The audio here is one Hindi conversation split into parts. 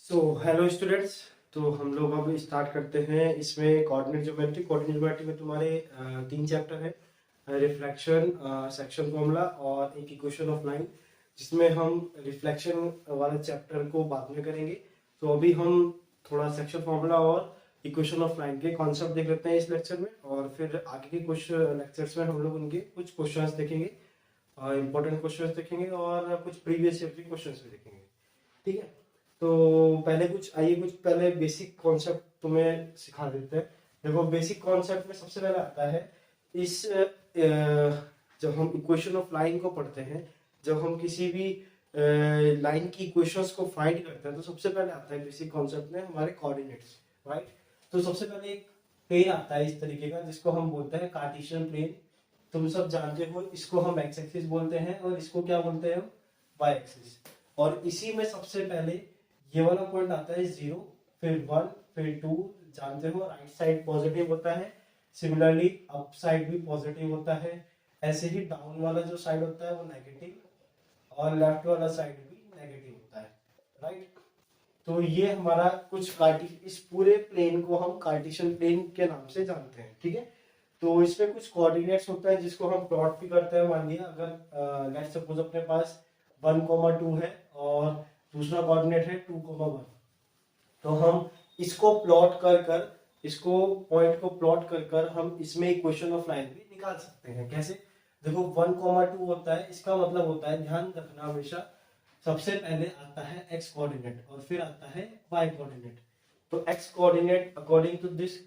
So hello students. तो हम लोग अब स्टार्ट करते हैं। इसमें कोऑर्डिनेट ज्योमेट्री में तुम्हारे 3 चैप्टर है। रिफ्लेक्शन, सेक्शन फॉर्मूला और एक इक्वेशन ऑफ लाइन, जिसमें हम रिफ्लेक्शन वाले चैप्टर को बाद में करेंगे। तो अभी हम थोड़ा सेक्शन फॉर्मूला और इक्वेशन ऑफ लाइन के कॉन्सेप्ट देख लेते हैं इस लेक्चर में, और फिर आगे के कुछ लेक्चर्स में हम लोग उनके कुछ क्वेश्चंस देखेंगे, इंपॉर्टेंट क्वेश्चंस देखेंगे और कुछ प्रीवियस ईयर के क्वेश्चंस भी देखेंगे। ठीक है। तो कुछ पहले बेसिक कॉन्सेप्ट तुम्हें सिखा देते हैं। देखो, बेसिक कॉन्सेप्ट में सबसे पहले आता है इस जब हम इक्वेशन ऑफ लाइन को पढ़ते हैं, जब हम किसी भी लाइन की इक्वेशंस को फाइंड करते हैं, तो सबसे पहले आता है बेसिक कॉन्सेप्ट में हमारे कोऑर्डिनेट्स, राइट। तो सबसे पहले एक प्लेन आता है इस तरीके का, जिसको हम बोलते हैं कार्टेशियन प्लेन। तुम सब जानते हो, इसको हम एक्स एक्सिस बोलते हैं और इसको क्या बोलते हैं, वाई एक्सिस। और इसी में सबसे पहले ये वाला पॉइंट आता है 0, फिर 1, फिर 2। जानते हो राइट साइड पॉजिटिव होता है, सिमिलरली अप साइड भी पॉजिटिव होता है। ऐसे ही डाउन वाला जो साइड होता है वो नेगेटिव, और लेफ्ट वाला साइड भी नेगेटिव होता है, राइट। तो ये हमारा इस पूरे प्लेन को हम कार्टेशियन प्लेन के नाम से जानते हैं, ठीक है। तो इसमें कुछ कोऑर्डिनेट्स होता है जिसको हम प्लॉट भी करते हैं। मान लिया अगर लेट्स सपोज अपने पास 1,2 है और दूसरा कोऑर्डिनेट है 2,1, तो हम इसको प्लॉट कर कर इसको पॉइंट को प्लॉट कर कर हम इसमें इक्वेशन ऑफ लाइन भी निकाल सकते हैं। कैसे? देखो, 1,2 होता है, इसका मतलब होता है, ध्यान रखना हमेशा, सबसे पहले आता है x कोऑर्डिनेट और फिर आता है y कोऑर्डिनेट। तो x coordinate according to this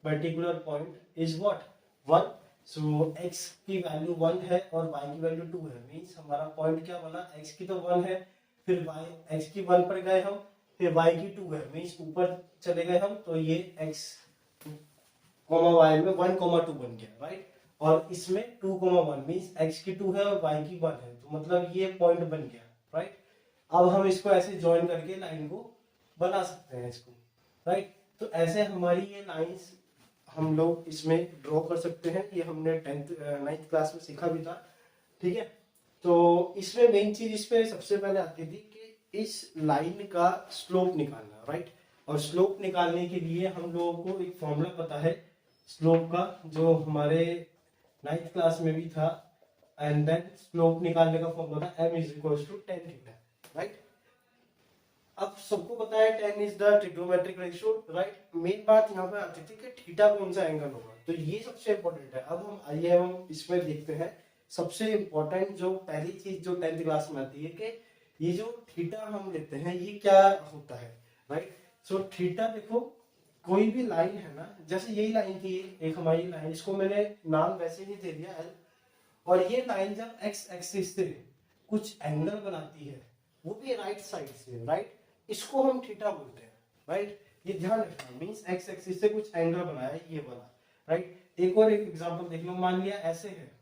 particular point is what, 1। So x की वैल्यू 1 है और y की वैल्यू 2 है। मींस हमारा पॉइंट क्या बना, x की तो 1 है, फिर y, x की 1 पर गए हम, फिर y की 2 है, मींस ऊपर चले गए हम, तो ये x y में 1,2 बन गया, राइट। और इसमें 2,1 मींस x की 2 है और y की 1 है, तो मतलब ये पॉइंट बन गया, राइट। अब हम इसको ऐसे ज्वाइन करके लाइन को बना सकते हैं इसको, राइट। तो ऐसे हमारी ये लाइंस हम लोग इसमें ड्रॉ कर सकते हैं। ये हमने 9th क्लास में सीखा भी था, ठीक है। तो इसमें मेन चीज इसमें सबसे पहले आती थी कि इस लाइन का स्लोप निकालना, राइट। और स्लोप निकालने के लिए हम लोगों को एक फॉर्मूला पता है स्लोप का, जो हमारे 9th क्लास में भी था। एंड देन स्लोप निकालने का फॉर्मूला था m is equal to tan theta, right. अब सबको पता है tan is the trigonometric ratio, right. Main बात यहाँ पे आती थी कि थीटा कौन सा एंगल होगा, तो ये सबसे इंपॉर्टेंट है। अब हम इसमें देखते हैं सबसे इंपॉर्टेंट जो पहली चीज जो 10th क्लास में आती है कि ये जो थीटा हम लेते हैं ये क्या होता है, राइट। सो थीटा, देखो कोई भी लाइन है ना, जैसे यही लाइन थी एक हमारी लाइन, इसको मैंने नाम वैसे ही दे दिया L। और ये लाइन जब x एक्सिस से कुछ एंगल बनाती है, वो भी राइट साइड से, राइट, इसको हम थीटा बोलते हैं, राइट। ये ध्यान रखना, मींस x एक्सिस से कुछ एंगल बनाया है ये वाला, राइट। एक और एक एग्जांपल देख लो, मान लिया ऐसे है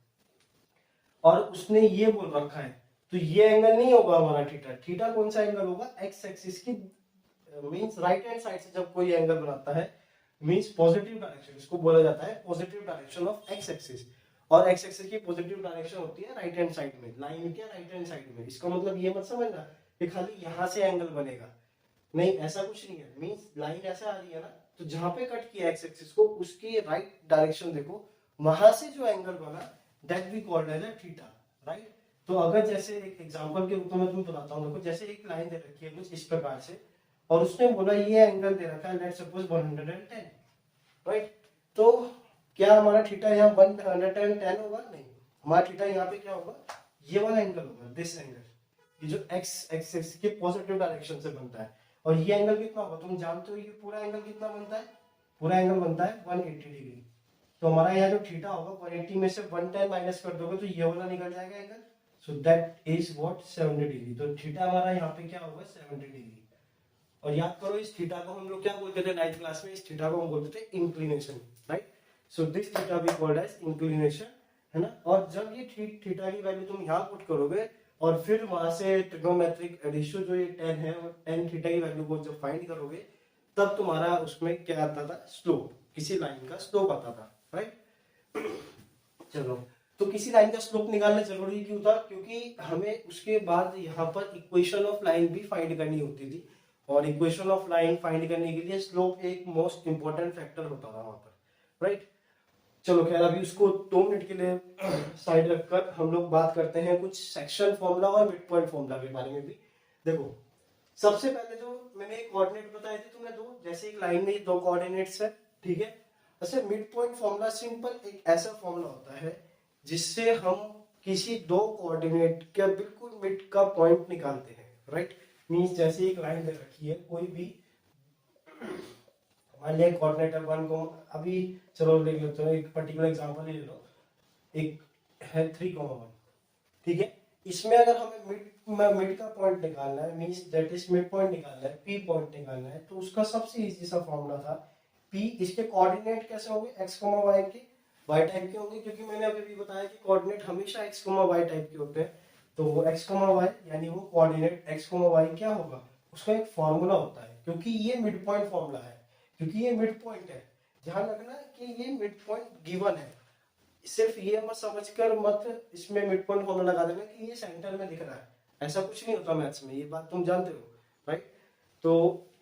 और उसने ये बोल रखा है, तो ये एंगल नहीं होगा हमारा थीटा। थीटा कौन सा एंगल होगा, x एक्सिस की मींस राइट हैंड साइड से जब कोई एंगल बनाता है, मींस पॉजिटिव डायरेक्शन, इसको बोला जाता है positive direction of x axis. और x एक्सिस की पॉजिटिव डायरेक्शन होती है राइट हैंड साइड में, लाइन के राइट हैंड साइड में। इसका मतलब ये मत समझना कि खाली यहां से एंगल बनेगा, नहीं, ऐसा कुछ नहीं है। मींस लाइन ऐसा आ रही है ना, तो जहां पे कट किया x एक्सिस को उसकी राइट डायरेक्शन देखो, वहां से जो एंगल बना that we called as theta, right. तो अगर जैसे एक एग्जांपल के रूप में तुम्हें बताता हूं, देखो जैसे एक लाइन दे रखी है कुछ इस प्रकार से, और उसने बोला ये एंगल दे रखा है लेट्स सपोज 110, राइट। तो क्या हमारा थीटा यहाँ 110 होगा? नहीं, हमारा थीटा यहाँ पे क्या होगा, ये वाला एंगल होगा, दिस एंगल, ये जो x एक्सिस के पॉजिटिव डायरेक्शन से बनता है। और ये एंगल कितना होगा, तुम जानते हो ये पूरा एंगल कितना बनता है, पूरा एंगल बनता है 180 डिग्री। तो हमारा यहाँ जो थीटा होगा 180 में से 110 माइनस कर दोगे तो ये वाला निकल जाएगा angle, so that is what 70 degree. तो थीटा हमारा यहाँ पे क्या होगा, 70 डिग्री। और याद करो, इस थीटा को हम लोग क्या बोलते थे 9th क्लास में, इस थीटा को हम बोलते थे inclination, right. So this theta we called as inclination, है ना। और जब ये थीटा की वैल्यू तुम यहाँ पुट करोगे और फिर वहां से ट्रिग्नोमेट्रिक रेशियो जो ये tan है, और tan थीटा की वैल्यू को जब फाइंड करोगे, तब तुम्हारा उसमें क्या आता था, स्लोप, किसी लाइन का स्लोप आता था, राइट। चलो, तो किसी लाइन का स्लोप निकालना जरूरी क्यों था, क्योंकि हमें उसके बाद यहाँ पर इक्वेशन ऑफ लाइन भी फाइंड करनी होती थी। और इक्वेशन ऑफ लाइन फाइंड करने के लिए स्लोप एक मोस्ट इंपॉर्टेंट फैक्टर होता था वहां पर, राइट। चलो खैर अभी उसको 2 मिनट के लिए साइड रखकर हम लोग बात करते हैं कुछ सेक्शन फॉर्मूला और मिड पॉइंट फॉर्मूला के बारे में भी। देखो सबसे पहले जो मैंने कोऑर्डिनेट बताए थे तुम्हें दो, जैसे एक लाइन में दो कोऑर्डिनेट्स है, ठीक है। अच्छा मिड पॉइंट फॉर्मूला सिंपल एक ऐसा फॉर्मूला होता है जिससे हम किसी दो कोऑर्डिनेट के बिल्कुल मिड का पॉइंट निकालते हैं, राइट। मींस जैसे एक लाइन दे रखी है कोई भी, मान लिया कोऑर्डिनेट है 1 को, अभी चलो देख लेते हैं एक पर्टिकुलर एग्जांपल ले लो, एक है 3,1, ठीक है। इसमें अगर हमें मिड का पॉइंट निकालना है, means that is mid point निकालना है, पी पॉइंट निकालना है, तो उसका सबसे इजी सा फॉर्मूला था पी। इसके कोऑर्डिनेट कैसे होंगे, x, y के y टाइप के होंगे, क्योंकि मैंने अभी भी बताया कि कोऑर्डिनेट हमेशा x, y टाइप के होते हैं। तो वो x, y यानी वो कोऑर्डिनेट x, y क्या होगा, उसका एक फॉर्मूला होता है, क्योंकि ये मिड पॉइंट फॉर्मूला है, क्योंकि ये मिड पॉइंट है। ध्यान रखना कि ये मिड पॉइंट गिवन है, सिर्फ ये मत समझकर मत इसमें मिड पॉइंट फॉर्मूला लगा देना कि ये सेंटर में दिख रहा है, ऐसा कुछ नहीं होता मैथ्स में, ये बात तुम जानते हो, राइट। तो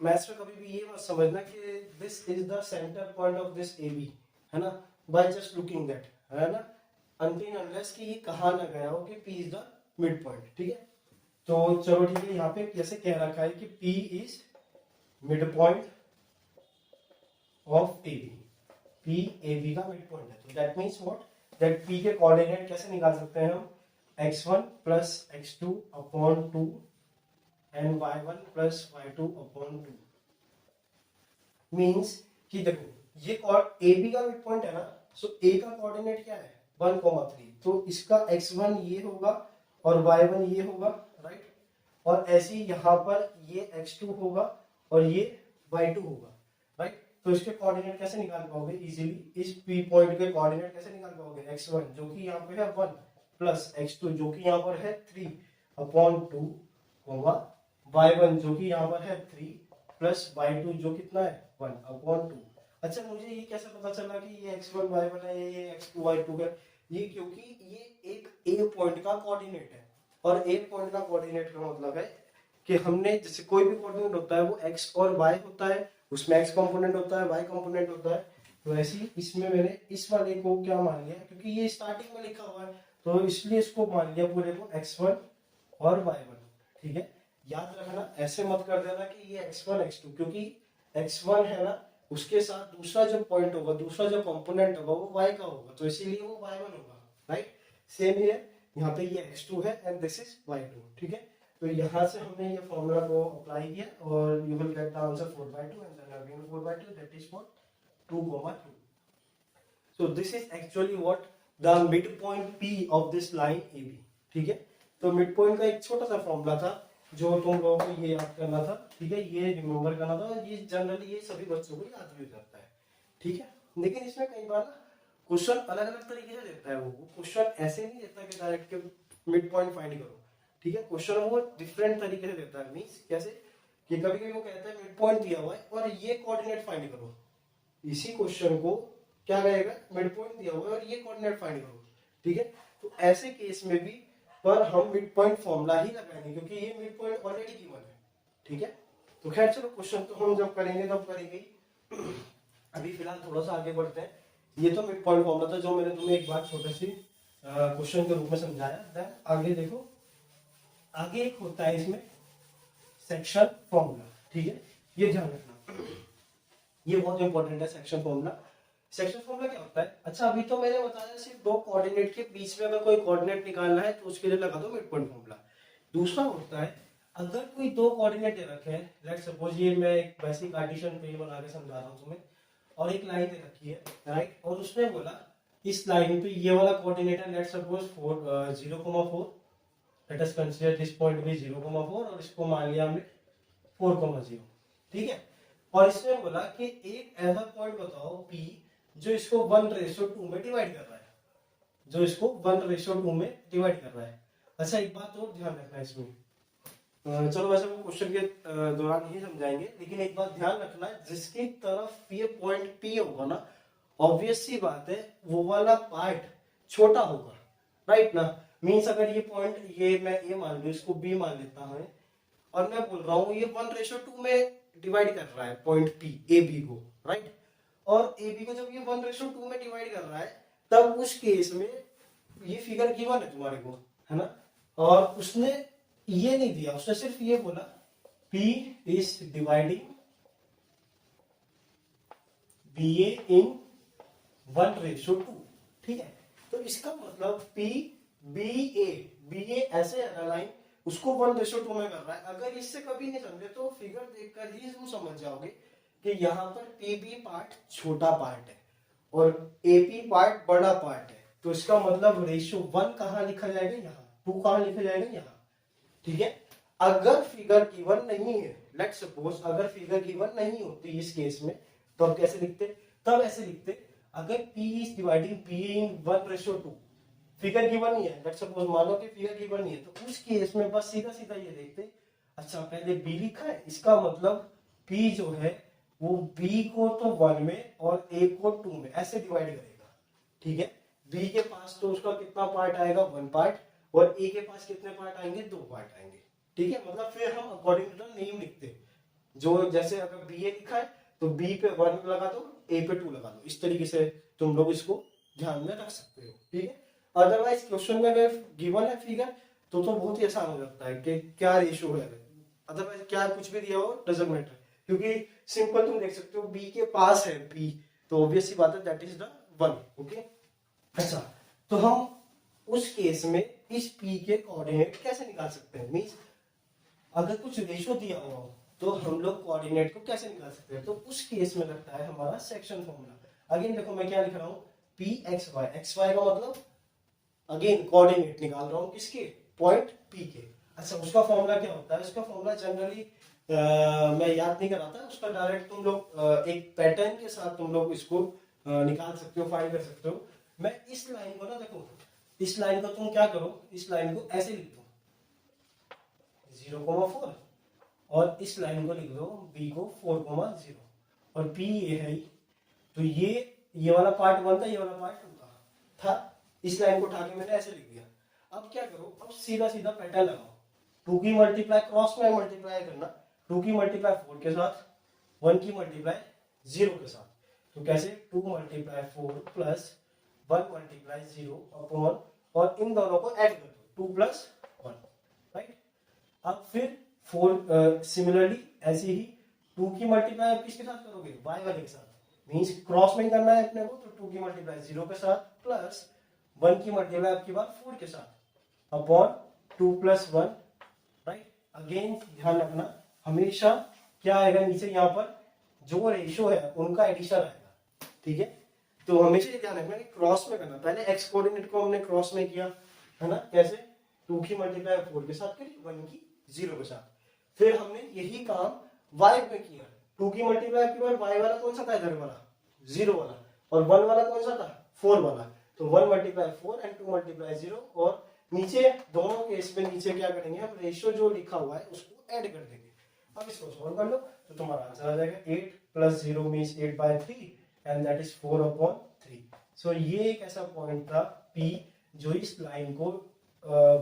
मैथ्स में कभी भी ये मत समझना कि this is the centre point of this A B, है ना, बाय जस्ट लुकिंग दैट, है ना, अनटिल अनलेस कि ये कहा ना गया हो कि P is the mid point, ठीक है। तो चलो ठीक है, यहाँ पे कैसे कह रखा है कि P is mid point of A B, P A B का मिड पॉइंट है। तो that means what, that P के कोऑर्डिनेट कैसे निकाल सकते हैं हम, x1 plus x2 upon 2 and y1 plus y2 upon 2। Means कि देखो ये ए बी का मिड पॉइंट है ना, सो ए का कोऑर्डिनेट क्या है 1,3, तो इसका x1 ये होगा और y1 ये होगा, राइट। और ऐसे ही यहाँ पर ये x2 होगा और ये y2 होगा, राइट। तो इसके कोऑर्डिनेट कैसे निकाल पाओगे इजीली, इस पी पॉइंट के कोऑर्डिनेट कैसे निकाल पाओगे, x1 जो कि यहाँ पे है 1 प्लस x2 जो कि यहाँ पर है 3 अपॉन 2 होगा, y1 जो कि यहाँ पर है 3 प्लस y2 जो कितना है 1 अपॉन 2। अच्छा मुझे ये कैसे पता चला कि ये x1 y1 है, ये x2 y2 है, ये क्योंकि ये एक a पॉइंट का कोऑर्डिनेट है, और a पॉइंट का कोऑर्डिनेट का मतलब है कि हमने जैसे कोई भी कोऑर्डिनेट होता है वो x और y होता है, उसमें x कंपोनेंट होता है y कंपोनेंट होता है। तो ऐसे ही इसमें मैंने इस वाले को क्या मान लिया, क्योंकि ये स्टार्टिंग में लिखा हुआ है तो इसलिए इसको मान लिया पूरे को x1 और y1, ठीक है। याद रखना ऐसे मत कर देना कि ये x1 x2, क्योंकि x1 है ना उसके साथ दूसरा जो पॉइंट होगा, दूसरा जो कंपोनेंट होगा वो y का होगा, तो इसीलिए वो y1 होगा, राइट। सेम ही है यहाँ पे ये x2 है एंड दिस इज y2, ठीक है। तो यहाँ से हमने ये फॉर्मूला को अप्लाई किया और you will get the answer 4/2 and then again 4/2, that is for 2,2। So this is actually what the mid point P of this line AB, ठीक है। तो मिड पॉइंट का एक छोटा सा फॉर्मूला था जो तुम लोगों को ये याद करना था, ठीक है, ये रिमेम्बर करना था, ये जनरली ये सभी बच्चों को याद भी करता है, ठीक है। लेकिन इसमें कई बार ना क्वेश्चन अलग अलग तरीके से देता है, वो क्वेश्चन ऐसे नहीं देता कि डायरेक्ट के मिड पॉइंट फाइंड करो, ठीक है। क्वेश्चन वो डिफरेंट तरीके से देता है, मींस कैसे कि कभी कभी वो कहता है मिड पॉइंट दिया हुआ है और ये कोऑर्डिनेट फाइंड करो, इसी क्वेश्चन को क्या कहेगा मिड पॉइंट दिया हुआ है और ये कोऑर्डिनेट फाइंड करो, ठीक है। तो ऐसे केस में भी पर हम मिड पॉइंट फॉर्मूला ही लगाएंगे क्योंकि ये मिड पॉइंट ऑलरेडी गिवन है, ठीक है। तो खैर चलो क्वेश्चन तो हम जब करेंगे तब करेंगे, अभी फिलहाल थोड़ा सा आगे बढ़ते हैं। ये तो मिड पॉइंट फॉर्मूला था जो मैंने तुम्हें एक बार छोटे सी क्वेश्चन के रूप में समझाया। देन आगे देखो, आगे एक होता है इसमें सेक्शन फॉर्मूला, ठीक है, ये ध्यान रखना, ये बहुत इंपॉर्टेंट है सेक्शन फॉर्मूला। सेक्शन फॉर्मूला क्या होता है, अच्छा अभी तो मैंने बताया सिर्फ दो कोऑर्डिनेट के बीच में अगर कोई कोऑर्डिनेट निकालना है तो उसके लिए लगा दो मिड पॉइंट फॉर्मूला। दूसरा होता है अगर कोई दो कोऑर्डिनेट दे रखे हैं, लेट्स सपोज ये मैं एक वैसी कार्टेशियन पेज बना के समझा रहा हूँ तुम्हें, और एक लाइन दे रखी है, राइट, और उसने बोला इस लाइन पे ये वाला कोऑर्डिनेट है, let's suppose 0,4, let us consider this point भी 0,4 और इसको मान लिया हमने 4,0, ठीक है। और इसने बोला कि एक ऐसा पॉइंट बताओ P जो इसको 1:2 में डिवाइड कर रहा है, जो इसको 1:2 में डिवाइड कर रहा है। अच्छा एक बात और ध्यान रखना इसमें, चलो वैसे वो क्वेश्चन के दौरान ही समझाएंगे, लेकिन एक बात ध्यान रखना है जिसकी तरफ ये पॉइंट P होगा ना, ऑब्वियस सी बात है वो वाला पार्ट छोटा होगा, राइट ना। मीन्स अगर ये पॉइंट ये मैं A मान लूं, इसको B मान लेता हूं, और मैं बोल रहा हूँ ये 1:2 में डिवाइड कर रहा है पॉइंट पी ए बी को, राइट। और ए बी को जब ये 1:2 में डिवाइड कर रहा है तब उस केस में ये फिगर गिवन है तुम्हारे को, है ना। और उसने ये नहीं दिया, उसने सिर्फ ये बोला पी इज डिवाइडिंग बी ए इन 1:2, ठीक है। तो इसका मतलब पी बी ए ऐसे है ना लाइन, उसको 1:2 में कर रहा है। अगर इससे कभी नहीं समझे तो फिगर देखकर ही तुम समझ जाओगे कि यहाँ पर पी बी पार्ट छोटा पार्ट है और ए पी पार्ट बड़ा पार्ट है। तो इसका मतलब रेशियो 1 कहाँ लिखा जाएगा, यहाँ। 2 कहाँ लिखा जाएगा, यहाँ, ठीक है। अगर फिगर गिवन नहीं है, लेट्स सपोज अगर फिगर गिवन नहीं होती इस केस में, तो हम कैसे लिखते, तब ऐसे लिखते अगर P is dividing P in 1:2, figure given नहीं है, लेट्स सपोज मान लो कि फिगर गिवन नहीं है, तो उस केस में बस सीधा सीधा ये देखते, अच्छा पहले B लिखा है, इसका मतलब P जो है वो B को तो 1 में और A को 2 में ऐसे डिवाइड करेगा, ठीक है। B के पास तो उसका कितना पार्ट आएगा, 1 पार्ट, और A के पास कितने पार्ट आएंगे, 2 पार्ट आएंगे, ठीक है। मतलब फिर हम अकॉर्डिंग टू द नेम लिखते, जो जैसे अगर BA लिखा है तो B पे 1 लगा दो, A पे 2 लगा दो, इस तरीके से तुम लोग इसको ध्यान में रख सकते हो, ठीक है। अदरवाइज क्वेश्चन में अगर गिवन है फिगर तो बहुत ही आसान हो जाता है कि क्या रेशियो है, अदरवाइज क्या कुछ भी दिया हो डजंट मैटर, क्योंकि सिंपल तुम देख सकते हो B के पास है P, तो ऑब्वियस सी बात है दैट इज द 1, ओके। अच्छा, तो हम उस केस में इस P के कोऑर्डिनेट कैसे निकाल सकते हैं, मींस अगर कुछ रेशियो दिया हुआ हो तो हम लोग कोऑर्डिनेट को कैसे निकाल सकते हैं, तो उस केस में लगता है हमारा सेक्शन फॉर्मूला। अगेन देखो मैं क्या लिख रहा हूँ, पी एक्स वाई का मतलब अगेन कोऑर्डिनेट निकाल रहा हूँ किसके, पॉइंट पी के। अच्छा, उसका फॉर्मूला क्या होता है, उसका फॉर्मूला जनरली मैं याद नहीं कराता, उसका डायरेक्ट तुम लोग एक पैटर्न के साथ तुम लोग इसको निकाल सकते हो, फाइंड कर सकते हो। मैं इस लाइन को ना, देखो इस लाइन को तुम क्या करो, इस लाइन को ऐसे लिख दो 0,4, और इस लाइन को लिख दो b को 4,0, और p ये है, तो ये वाला पार्ट 1 था, ये वाला पार्ट 2 था। इस लाइन को उठा के मैंने ऐसे लिख दिया। अब क्या करो, अब सीधा सीधा पैटर्न लगाओ, 2 की मल्टीप्लाई क्रॉस में मल्टीप्लाई करना, 2 की मल्टीप्लाई 4 के साथ, 1 की मल्टीप्लाई 0 के साथ। तो कैसे, 2 मल्टीप्लाई 4 प्लस 1 मल्टीप्लाई 0 अपॉन, और इन दोनों को ऐड कर दो, 2 प्लस 1, राइट। अब फिर 4 सिमिलरली ऐसे ही 2 की मल्टीप्लाई आप किसके साथ करोगे, y वाले के साथ, मींस क्रॉस में ही करना है अपने को, तो 2 की मल्टीप्लाई 0 के साथ प्लस 1 की मल्टीप्लाई आपकी बार 4 के साथ अपॉन 2 प्लस 1, राइट। अगेन ध्यान रखना हमेशा क्या आएगा नीचे, यहाँ पर जो रेशियो है उनका एडिशन आएगा, ठीक है। तो हमेशा ये ध्यान रखना कि क्रॉस में करना, पहले एक्स कोऑर्डिनेट को हमने क्रॉस में किया है ना, कैसे 2 की मल्टीप्लाई 4 के साथ करी, 1 की 0 के साथ। फिर हमने यही काम y में किया, 2 की मल्टीप्लाई की बार y वाला कौन सा था, इधर वाला 0 वाला, और 1 वाला कौन सा था, 4 वाला, तो 1 मल्टीप्लाई 4 एंड 2 मल्टीप्लाई 0, और नीचे दोनों केस में नीचे क्या करेंगे, हम रेशियो जो लिखा हुआ है उसको ऐड कर देंगे। अब इसको सॉल्व कर लो तो तुम्हारा आंसर आ जाएगा 8 plus 0 means 8/3 and that is 4/3। सो ये एक ऐसा पॉइंट था P जो इस लाइन को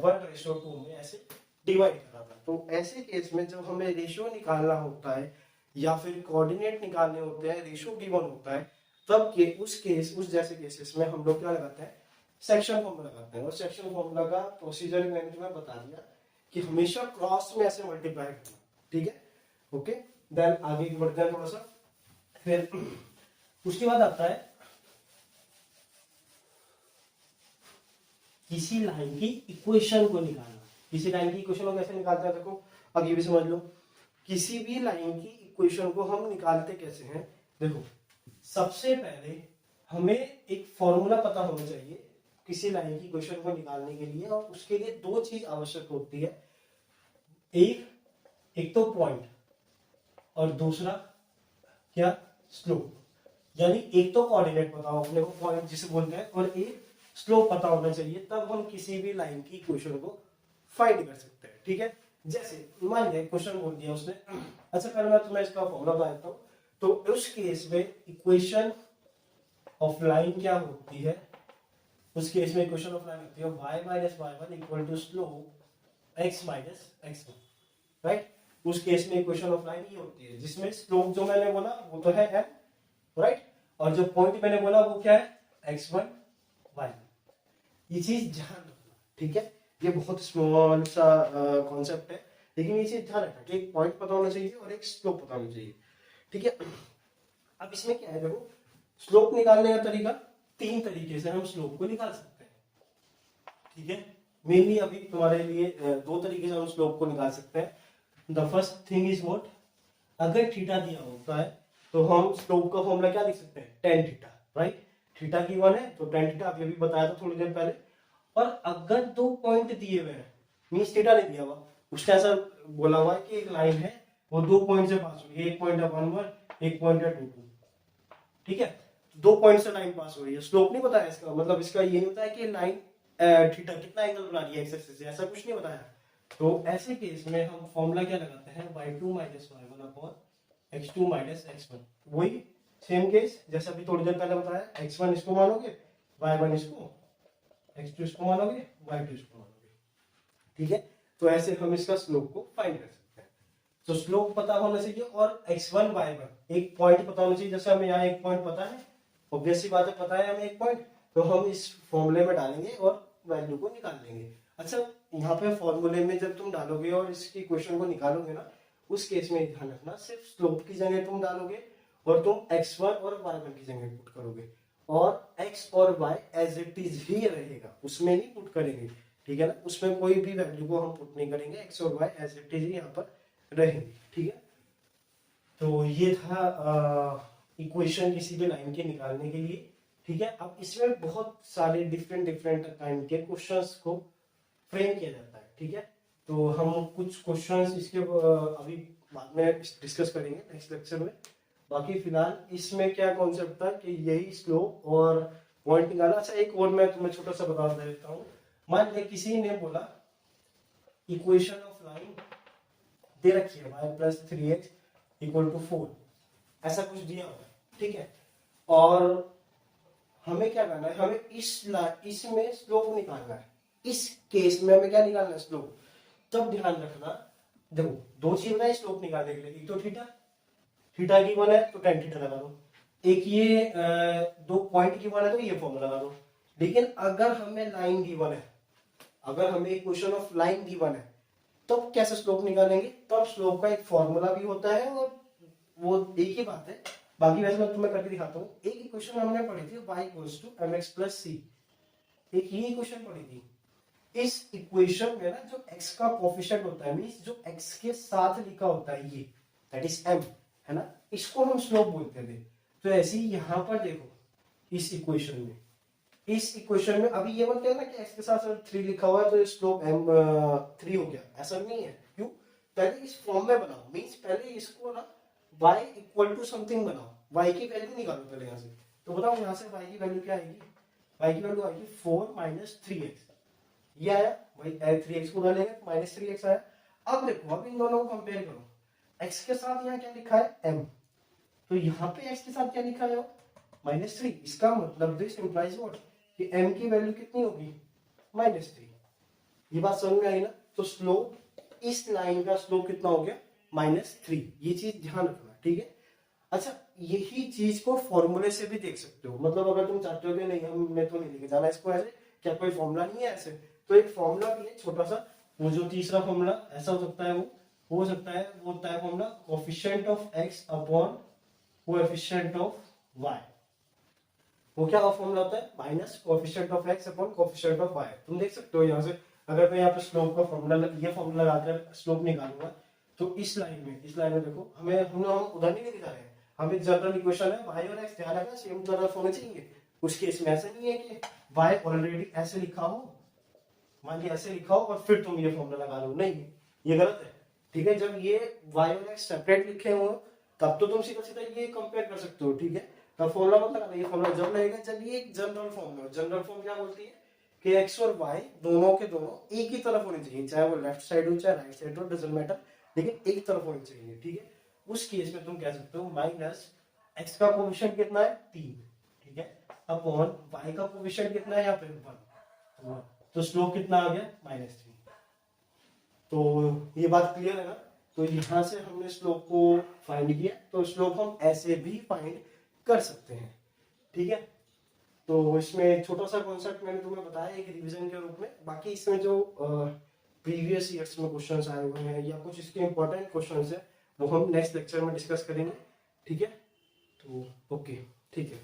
1:2 में ऐसे डिवाइड करा था। तो ऐसे केस में जब हमें रेशियो निकालना होता है या फिर कोऑर्डिनेट निकालने होते हैं, रेशियो गिवन होता है, तब के उस जैसे केसेस में हम लोग क्या लगाते हैं, सेक्शन फॉर्मूला लगाते हैं। और सेक्शन फॉर्मूला का प्रोसीजर मैंने तुम्हें बता दिया कि हमेशा क्रॉस में ऐसे मल्टीप्लाई करना, ठीक है, ओके। देन आगे बढ़ते हैं थोड़ा सा, फिर उसके बाद आता है किसी लाइन की इक्वेशन को निकालना। किसी लाइन की इक्वेशन को कैसे निकालते हैं, देखो अब ये भी समझ लो, किसी भी लाइन की इक्वेशन को हम निकालते कैसे हैं। देखो सबसे पहले हमें एक फॉर्मूला पता होना चाहिए किसी लाइन की इक्वेशन को निकालने के लिए, और उसके लिए 2 चीज आवश्यक होती है, एक तो पॉइंट और दूसरा क्या, स्लोप। यानी एक तो कोऑर्डिनेट पता हो अपने को, पॉइंट जिसे बोलते हैं, और एक स्लोप पता होना चाहिए, तब हम किसी भी लाइन की इक्वेशन को फाइंड कर सकते हैं, ठीक है। जैसे मान लिया क्वेश्चन बोल दिया उसने, अच्छा पहले मैं तुम्हें इसका फॉर्मूला बता देता हूँ। तो उस केस में इक्वेशन ऑफ लाइन क्या होती है, उस केस में इक्वेशन ऑफ लाइन होती है y - y1 equal to slope x - x1, right. उस केस में इक्वेशन ऑफ लाइन ये होती है, जिसमें स्लोप जो मैंने बोला वो तो है m, राइट, और जो पॉइंट मैंने बोला वो क्या है x1 y1। ये चीज ध्यान रखना, ठीक है। ये बहुत स्मॉल सा कॉन्सेप्ट है, लेकिन ये चीज ध्यान रखना कि एक पॉइंट पता होना चाहिए और एक स्लोप पता होना चाहिए, ठीक है। अब इसमें क्या है, देखो स्लोप निकालने का तरीका, तीन तरीके से हम स्लोप को निकाल सकते हैं, ठीक है। मेनली अभी तुम्हारे लिए दो तरीके से हम स्लोप को निकाल सकते हैं। The first thing is what, अगर थीटा दिया होता है तो हम स्लोप का फॉर्मूला क्या लिख सकते हैं, टेन थीटा, राइट। थीटा की वन है तो टेन थीटा, अभी बताया था थोड़ी देर पहले। और अगर दो पॉइंट दिए हुए हैं, मींस थीटा नहीं दिया हुआ, उसने ऐसा बोला हुआ है कि एक लाइन है वो दो पॉइंट से पास हो रही है, एक पॉइंट है 1 1, एक पॉइंट है 2 2, ठीक है। दो पॉइंट से लाइन पास हो रही है, स्लोप नहीं बताया इसका, मतलब इसका ये नहीं बताया कि लाइन थीटा कितना एंगल बना रही है एक्स एक्सिस से, ऐसा कुछ नहीं बताया। तो ऐसे केस में हम फॉर्मूला क्या लगाते हैं, y2 minus y1 upon x2 minus x1। वही सेम केस जैसा अभी थोड़ी देर पहले बताया, x1 इसको मानोगे, y1 इसको, x2 इसको मानोगे, y2 इसको मानोगे, ठीक है। तो ऐसे हम इसका स्लोप को फाइंड कर सकते हैं। तो स्लोप पता होना चाहिए और x1 y1 एक पॉइंट पता होना चाहिए। जैसे हमें यहाँ एक पॉइंट पता है, ऑब्वियस सी बात है, पता है हमें एक पॉइंट, तो हम इस फॉर्मूले में डालेंगे और वैल्यू को निकाल लेंगे। अच्छा, यहाँ पे फॉर्मूले में जब तुम डालोगे और इसकी क्वेश्चन को निकालोगे ना, उस केस में ध्यान रखना सिर्फ स्लोप की जगह तुम डालोगे और तुम x1 और y1 की जगह पुट करोगे, और x और y एज इट इज ही रहेगा, उसमें नहीं पुट करेंगे, ठीक है ना। उसमें कोई भी वैल्यू को हम पुट नहीं करेंगे, x और y एज इट इज ही यहाँ पर रहेंगे, ठीक है। तो ये था इक्वेशन किसी भी लाइन के निकालने के लिए, ठीक है। अब इसमें बहुत सारे डिफरेंट डिफरेंट काइंड के क्वेश्चंस को फ्रेम किया जाता है, ठीक है। तो हम कुछ क्वेश्चंस इसके अभी बाद में डिस्कस करेंगे नेक्स्ट लेक्चर में। बाकी फिलहाल इसमें क्या कॉन्सेप्ट था कि यही स्लोप और पॉइंट निकालना। अच्छा, एक और मैं तुम्हें छोटा सा बता देता हूँ। मान लिया किसी ने बोला इक्वेशन ऑफ लाइन दे रखी है y plus 3x equal to 4, ऐसा कुछ दिया हुआ है, ठीक है। और हमें क्या करना है, हमें इसमें स्लोप निकालना है। इस केस में हमें क्या निकालना है, स्लोप। तब ध्यान रखना, देखो दो चीज बनाए स्लोप निकालने के लिए, एक तो थीटा, थीटा की वन है तो टेन थीटा लगा दो, एक ये दो पॉइंट की वन है तो ये फॉर्मूला लगा दो। लेकिन अगर हमें लाइन गिवन है, अगर हमें इक्वेशन ऑफ लाइन गिवन है, तो कैसे स्लोप निकालेंगे, तब स्लोप का एक फॉर्मूला भी होता है और वो एक ही बात है। बाकी वैसे मैं तुम्हें करके दिखाता हूँ। एक इक्वेशन हमने पढ़ी थी y equals to mx plus c, एक ये इक्वेशन पढ़ी थी। इस इक्वेशन में ना जो x का कोफिशिएंट होता है, मींस जो x के साथ लिखा होता है ये, दैट इज m, है ना, इसको हम स्लोप बोलते थे। तो ऐसे ही यहाँ पर देखो इस इक्वेशन में, इस इक्वेशन में अभी ये मत कहना कि x के साथ 3 लिखा हुआ है तो स्लोप m 3 हो गया, ऐसा नहीं है। क्यों, पहले इस फॉर्म में बनाओ, मींस पहले इसको ना y इक्वल टू समथिंग बनाओ, y की वैल्यू निकालो पहले यहाँ से। तो बताओ यहाँ से y की वैल्यू क्या आएगी, y की वैल्यू आएगी 4 माइनस 3x, ये आया भाई, 3x को डालेंगे तो माइनस 3x आया। अब देखो, अब इन दोनों को कंपेयर करो, x के साथ यहाँ क्या लिखा है m, तो यहाँ पे x के साथ क्या लिखा है माइनस 3, इसका मतलब दिस इंप्लाइज व्हाट कि m की वैल्यू कितनी होगी माइनस 3। ये बात समझ में आई ना। तो स्लोप, इस लाइन का स्लोप कितना हो गया माइनस 3, ये चीज ध्यान रखना, ठीक है। अच्छा, यही चीज को फॉर्मूले से भी देख सकते हो, मतलब अगर तुम चाहते हो कि नहीं हमें तो नहीं लेके जाना इसको ऐसे, क्या कोई फॉर्मूला नहीं है ऐसे, तो एक फॉर्मूला भी है छोटा सा, वो जो तीसरा फॉर्मूला ऐसा हो सकता है, वो हो सकता है, वो होता है formula coefficient of x upon coefficient of y। वो क्या फॉर्मूला होता है, minus coefficient of x upon coefficient of y। तुम देख सकते हो यहाँ से, अगर मैं यहाँ पे स्लोप का फॉर्मूला, ये फॉर्मूला लगाकर स्लोप निकालूंगा, तो इस लाइन में देखो, हम उधर नहीं लेके जा रहे हैं, हमें जनरल इक्वेशन है y और x, ध्यान रखना सेम तरफ होने चाहिए। उस केस में ऐसा नहीं है कि y ऑलरेडी ऐसे लिखा हो, मान लीजिए ऐसे लिखा हो और फिर तुम ये फॉर्मूला लगा लो, नहीं, ये गलत है, ठीक है। जब ये y और x सेपरेट लिखे हो तब तो तुम सीधा सीधा ये कंपेयर कर सकते हो, ठीक है। तब फॉर्मूला मत लगाना, ये फॉर्मूला जब लगेगा जब ये एक जनरल फॉर्म है। जनरल फॉर्म क्या बोलती है कि x और y दोनों के दोनों एक ही तरफ होने चाहिए, चाहे वो लेफ्ट साइड हो चाहे राइट साइड हो, डजंट मैटर, लेकिन एक तरफ होनी चाहिए, ठीक है। उस केस में तुम कह सकते हो माइनस x का कोएफिशिएंट कितना है 3, ठीक है, अपॉन y का कोएफिशिएंट कितना है यहाँ पे 1, तो स्लोप कितना आ गया माइनस 3। तो ये बात क्लियर है ना। तो यहाँ से हमने स्लोप को फाइंड किया, तो स्लोप हम ऐसे भी फाइंड कर सकते हैं। ठीक है, तो इसमें एक छोटा सा कॉन्सेप्ट मैंने तुम्हें बताया एक रिवीजन के रूप में। बाकी इसमें जो प्रीवियस ईयर्स में क्वेश्चंस आए हुए हैं या कुछ इसके इंपॉर्टेंट क्वेश्चंस है वो हम नेक्स्ट लेक्चर में डिस्कस करेंगे। ठीक है, तो ओके, ठीक है।